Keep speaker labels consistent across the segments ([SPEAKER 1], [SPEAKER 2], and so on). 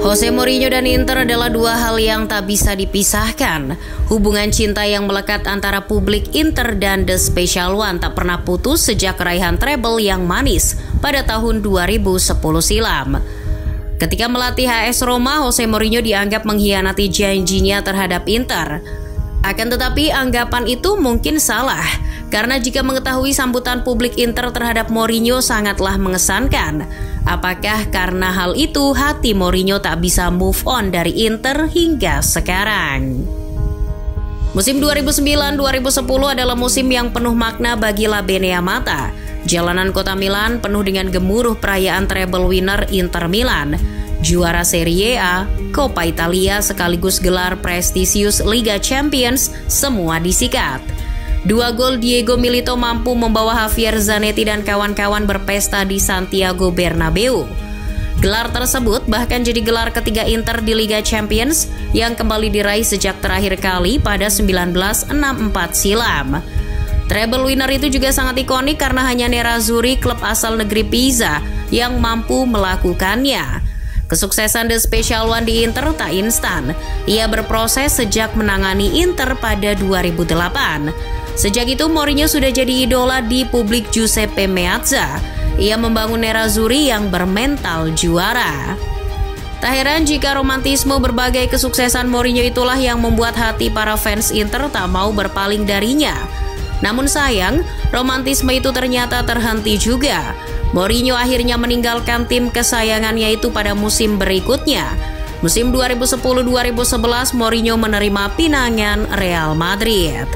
[SPEAKER 1] Jose Mourinho dan Inter adalah dua hal yang tak bisa dipisahkan. Hubungan cinta yang melekat antara publik Inter dan The Special One tak pernah putus sejak raihan treble yang manis pada tahun 2010 silam. Ketika melatih AS Roma, Jose Mourinho dianggap mengkhianati janjinya terhadap Inter. Akan tetapi anggapan itu mungkin salah, karena jika mengetahui sambutan publik Inter terhadap Mourinho sangatlah mengesankan. Apakah karena hal itu hati Mourinho tak bisa move on dari Inter hingga sekarang? Musim 2009-2010 adalah musim yang penuh makna bagi La Beneamata. Jalanan kota Milan penuh dengan gemuruh perayaan treble winner Inter Milan, juara Serie A, Coppa Italia sekaligus gelar prestisius Liga Champions, semua disikat. 2 gol Diego Milito mampu membawa Javier Zanetti dan kawan-kawan berpesta di Santiago Bernabeu. Gelar tersebut bahkan jadi gelar ketiga Inter di Liga Champions yang kembali diraih sejak terakhir kali pada 1964 silam. Treble winner itu juga sangat ikonik karena hanya Nerazzurri, klub asal negeri Pisa, yang mampu melakukannya. Kesuksesan The Special One di Inter tak instan. Ia berproses sejak menangani Inter pada 2008. Sejak itu Mourinho sudah jadi idola di publik Giuseppe Meazza. Ia membangun Nerazzurri yang bermental juara. Tak heran jika romantisme berbagai kesuksesan Mourinho itulah yang membuat hati para fans Inter tak mau berpaling darinya. Namun sayang, romantisme itu ternyata terhenti juga. Mourinho akhirnya meninggalkan tim kesayangannya itu pada musim berikutnya. Musim 2010-2011 Mourinho menerima pinangan Real Madrid.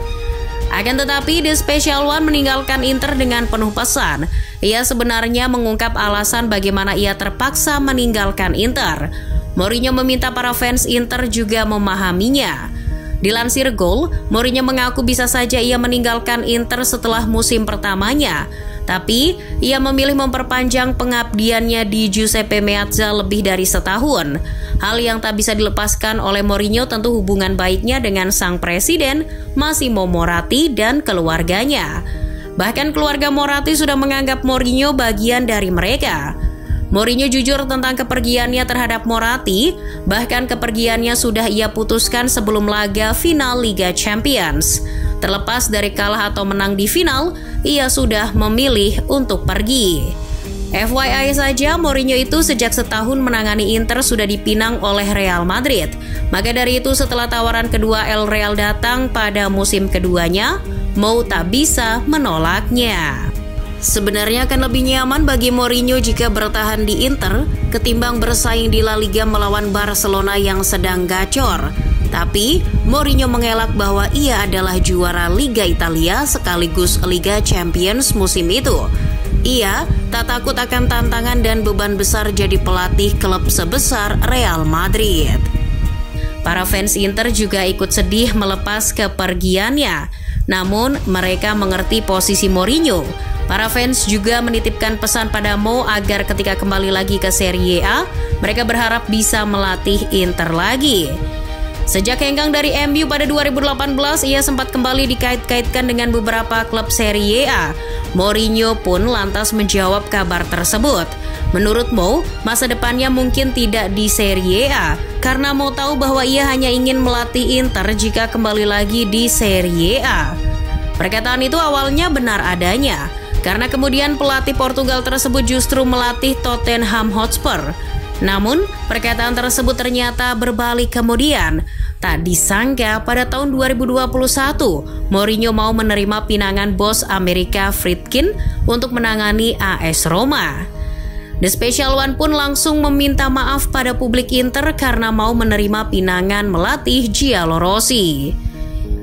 [SPEAKER 1] Akan tetapi The Special One meninggalkan Inter dengan penuh pesan. Ia sebenarnya mengungkap alasan bagaimana ia terpaksa meninggalkan Inter. Mourinho meminta para fans Inter juga memahaminya. Dilansir Goal, Mourinho mengaku bisa saja ia meninggalkan Inter setelah musim pertamanya. Tapi, ia memilih memperpanjang pengabdiannya di Giuseppe Meazza lebih dari setahun. Hal yang tak bisa dilepaskan oleh Mourinho tentu hubungan baiknya dengan sang presiden, Massimo Moratti dan keluarganya. Bahkan keluarga Moratti sudah menganggap Mourinho bagian dari mereka. Mourinho jujur tentang kepergiannya terhadap Moratti, bahkan kepergiannya sudah ia putuskan sebelum laga final Liga Champions. Terlepas dari kalah atau menang di final, ia sudah memilih untuk pergi. FYI saja, Mourinho itu sejak setahun menangani Inter sudah dipinang oleh Real Madrid. Maka dari itu setelah tawaran kedua El Real datang pada musim keduanya, Mou tak bisa menolaknya. Sebenarnya akan lebih nyaman bagi Mourinho jika bertahan di Inter ketimbang bersaing di La Liga melawan Barcelona yang sedang gacor. Tapi, Mourinho mengelak bahwa ia adalah juara Liga Italia sekaligus Liga Champions musim itu. Ia tak takut akan tantangan dan beban besar jadi pelatih klub sebesar Real Madrid. Para fans Inter juga ikut sedih melepas kepergiannya. Namun, mereka mengerti posisi Mourinho. Para fans juga menitipkan pesan pada Mo agar ketika kembali lagi ke Serie A, mereka berharap bisa melatih Inter lagi. Sejak hengkang dari MU pada 2018, ia sempat kembali dikait-kaitkan dengan beberapa klub Serie A. Mourinho pun lantas menjawab kabar tersebut. Menurut Mo, masa depannya mungkin tidak di Serie A, karena Mo tahu bahwa ia hanya ingin melatih Inter jika kembali lagi di Serie A. Perkataan itu awalnya benar adanya, karena kemudian pelatih Portugal tersebut justru melatih Tottenham Hotspur. Namun, perkataan tersebut ternyata berbalik kemudian. Tak disangka pada tahun 2021, Mourinho mau menerima pinangan bos Amerika Friedkin untuk menangani AS Roma. The Special One pun langsung meminta maaf pada publik Inter karena mau menerima pinangan melatih Giallorossi.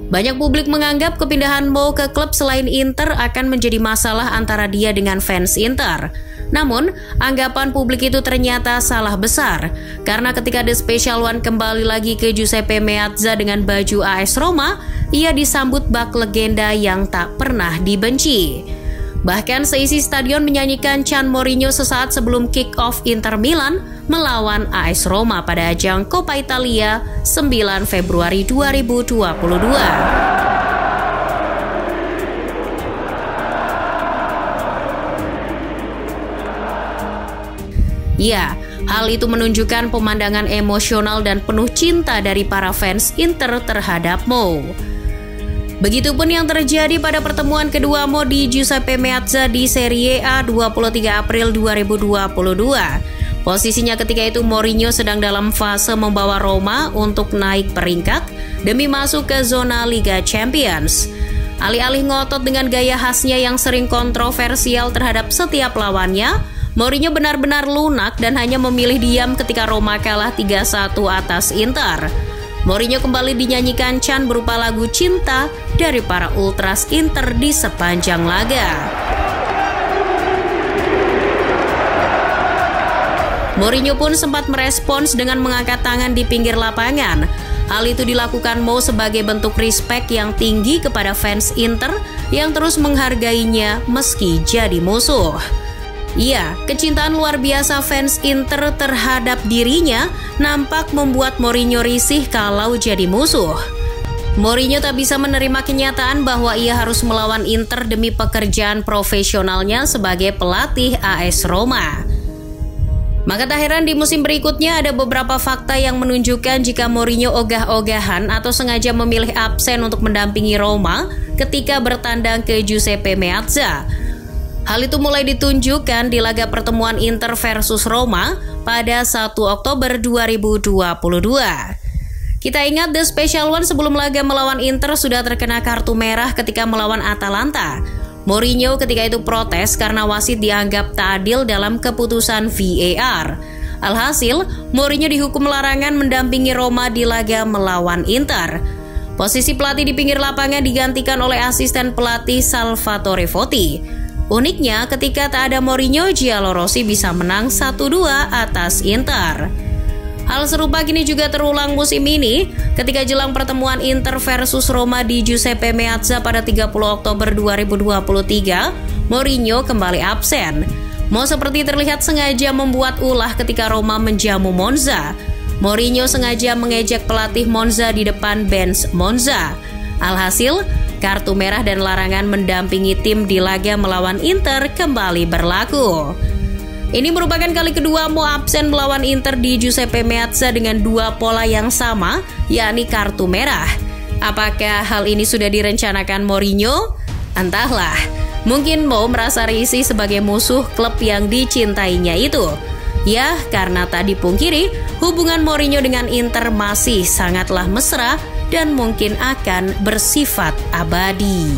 [SPEAKER 1] Banyak publik menganggap kepindahan Mo ke klub selain Inter akan menjadi masalah antara dia dengan fans Inter. Namun, anggapan publik itu ternyata salah besar, karena ketika The Special One kembali lagi ke Giuseppe Meazza dengan baju AS Roma, ia disambut bak legenda yang tak pernah dibenci. Bahkan seisi stadion menyanyikan Can Mourinho sesaat sebelum kick-off Inter Milan melawan AS Roma pada ajang Coppa Italia 9 Februari 2022. Ya, Hal itu menunjukkan pemandangan emosional dan penuh cinta dari para fans Inter terhadap Mo. Begitupun yang terjadi pada pertemuan kedua Mo di Giuseppe Meazza di Serie A 23 April 2022. Posisinya ketika itu Mourinho sedang dalam fase membawa Roma untuk naik peringkat demi masuk ke zona Liga Champions. Alih-alih ngotot dengan gaya khasnya yang sering kontroversial terhadap setiap lawannya, Mourinho benar-benar lunak dan hanya memilih diam ketika Roma kalah 3-1 atas Inter. Mourinho kembali dinyanyikan Chan berupa lagu cinta dari para ultras Inter di sepanjang laga. Mourinho pun sempat merespons dengan mengangkat tangan di pinggir lapangan. Hal itu dilakukan Mo sebagai bentuk respek yang tinggi kepada fans Inter yang terus menghargainya meski jadi musuh. Iya, kecintaan luar biasa fans Inter terhadap dirinya nampak membuat Mourinho risih kalau jadi musuh. Mourinho tak bisa menerima kenyataan bahwa ia harus melawan Inter demi pekerjaan profesionalnya sebagai pelatih AS Roma. Maka tak heran di musim berikutnya ada beberapa fakta yang menunjukkan jika Mourinho ogah-ogahan atau sengaja memilih absen untuk mendampingi Roma ketika bertandang ke Giuseppe Meazza. Hal itu mulai ditunjukkan di laga pertemuan Inter versus Roma pada 1 Oktober 2022. Kita ingat The Special One sebelum laga melawan Inter sudah terkena kartu merah ketika melawan Atalanta. Mourinho ketika itu protes karena wasit dianggap tak adil dalam keputusan VAR. Alhasil, Mourinho dihukum larangan mendampingi Roma di laga melawan Inter. Posisi pelatih di pinggir lapangan digantikan oleh asisten pelatih Salvatore Votti. Uniknya, ketika tak ada Mourinho, Giallorossi bisa menang 1-2 atas Inter. Hal serupa kini juga terulang musim ini ketika jelang pertemuan Inter versus Roma di Giuseppe Meazza pada 30 Oktober 2023, Mourinho kembali absen. Mo seperti terlihat sengaja membuat ulah ketika Roma menjamu Monza. Mourinho sengaja mengejek pelatih Monza di depan bench Monza. Alhasil, kartu merah dan larangan mendampingi tim di laga melawan Inter kembali berlaku. Ini merupakan kali kedua Mo absen melawan Inter di Giuseppe Meazza dengan dua pola yang sama, yakni kartu merah. Apakah hal ini sudah direncanakan Mourinho? Entahlah, mungkin Mo merasa risih sebagai musuh klub yang dicintainya itu. Ya, karena tak dipungkiri, hubungan Mourinho dengan Inter masih sangatlah mesra dan mungkin akan bersifat abadi.